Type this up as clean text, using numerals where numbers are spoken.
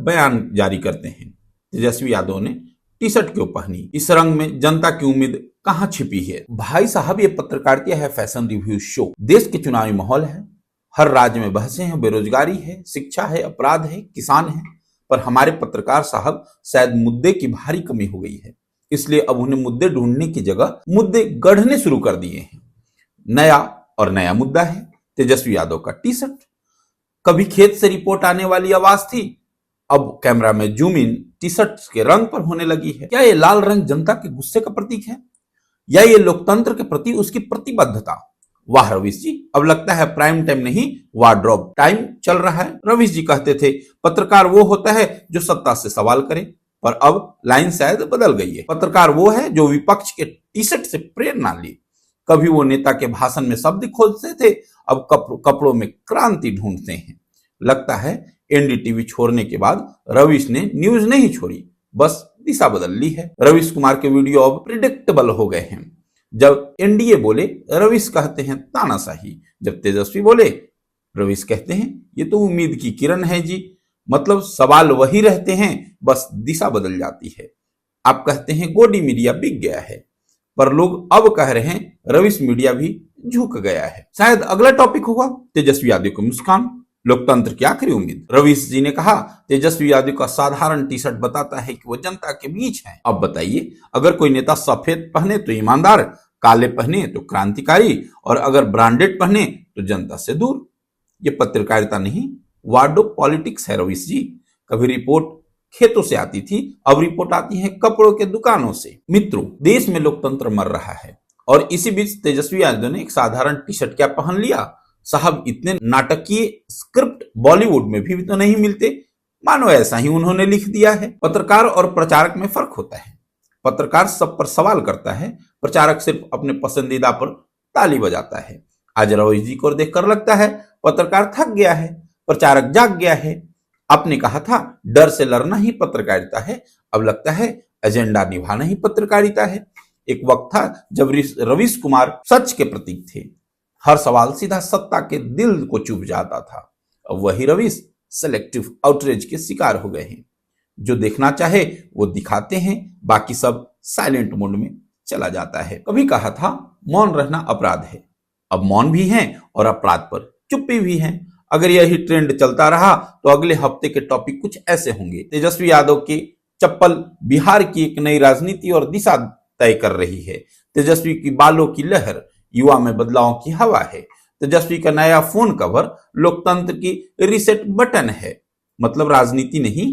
बयान जारी करते हैं। तेजस्वी यादव ने टी शर्ट क्यों पहनी, इस रंग में जनता की उम्मीद कहां छिपी है। भाई साहब, ये पत्रकारिता है, फैशन रिव्यू शो। देश के चुनावी माहौल है, हर राज्य में बहसें हैं, बेरोजगारी है, शिक्षा है, अपराध है, किसान है, पर हमारे पत्रकार साहब शायद मुद्दे की भारी कमी हो गई है, इसलिए अब उन्हें मुद्दे ढूंढने की जगह मुद्दे गढ़ने शुरू कर दिए हैं। नया मुद्दा है तेजस्वी यादव का टी शर्ट। कभी खेत से रिपोर्ट आने वाली आवाज थी, अब कैमरा में जूम इन टी शर्ट के रंग पर होने लगी है। क्या ये लाल रंग जनता के गुस्से का प्रतीक है, या ये लोकतंत्र के प्रति उसकी प्रतिबद्धता। वाह रवीश जी, अब लगता है प्राइम टाइम नहीं वार्डरोब टाइम चल रहा है। रवीश जी कहते थे पत्रकार वो होता है जो सत्ता से सवाल करे, पर अब लाइन शायद बदल गई है। पत्रकार वो है जो विपक्ष के टी शर्ट से प्रेरणा ली। कभी वो नेता के भाषण में शब्द खोजते थे, अब कपड़ों में क्रांति ढूंढते हैं। लगता है एनडीटीवी छोड़ने के बाद रवीश ने न्यूज नहीं छोड़ी, बस दिशा बदल ली है। रवीश कुमार के वीडियो अब प्रिडिक्टेबल हो गए हैं। जब एनडीए बोले रवीश कहते हैं तानाशाही, जब तेजस्वी बोले रवीश कहते हैं ये तो उम्मीद की किरण है जी। मतलब सवाल वही रहते हैं, बस दिशा बदल जाती है। आप कहते हैं गोडी मीडिया बिक गया है, पर लोग अब कह रहे हैं रवीश मीडिया भी झुक गया है। शायद अगला टॉपिक होगा तेजस्वी यादव की मुस्कान, लोकतंत्र की आखिरी उम्मीद। रवीश जी ने कहा तेजस्वी यादव का साधारण टी शर्ट बताता है कि वो जनता के बीच है। अब बताइए, अगर कोई नेता सफेद पहने तो ईमानदार, काले पहने तो क्रांतिकारी, और अगर ब्रांडेड पहने तो जनता से दूर। ये पत्रकारिता नहीं, वार्डो पॉलिटिक्स है रवीश जी। कभी रिपोर्ट खेतों से आती थी, अब रिपोर्ट आती है कपड़ों के दुकानों से। मित्रों, देश में लोकतंत्र मर रहा है, और इसी बीच तेजस्वी यादव ने एक साधारण टी शर्ट क्या पहन लिया। साहब, इतने नाटकीय स्क्रिप्ट बॉलीवुड में भी तो नहीं मिलते, मानो ऐसा ही उन्होंने लिख दिया है। पत्रकार और प्रचारक में फर्क होता है। पत्रकार सब पर सवाल करता है, प्रचारक सिर्फ अपने पसंदीदा पर ताली बजाता है। आज रवीश जी को देखकर लगता है पत्रकार थक गया है, प्रचारक जाग गया है। आपने कहा था डर से लड़ना ही पत्रकारिता है, अब लगता है एजेंडा निभाना ही पत्रकारिता है। एक वक्त था जब रवीश कुमार सच के प्रतीक थे, हर सवाल सीधा सत्ता के दिल को चुभ जाता था। अब वही रवीश सेलेक्टिव आउटरीच के शिकार हो गए हैं। जो देखना चाहे वो दिखाते हैं, बाकी सब साइलेंट मोड में चला जाता है। कभी कहा था मौन रहना अपराध है, अब मौन भी है और अपराध पर चुप्पी भी है। अगर यही ट्रेंड चलता रहा तो अगले हफ्ते के टॉपिक कुछ ऐसे होंगे। तेजस्वी यादव की चप्पल बिहार की एक नई राजनीति और दिशा तय कर रही है। तेजस्वी की बालों की लहर युवा में बदलाव की हवा है। तेजस्वी का नया फोन कवर लोकतंत्र की रीसेट बटन है। मतलब राजनीति नहीं,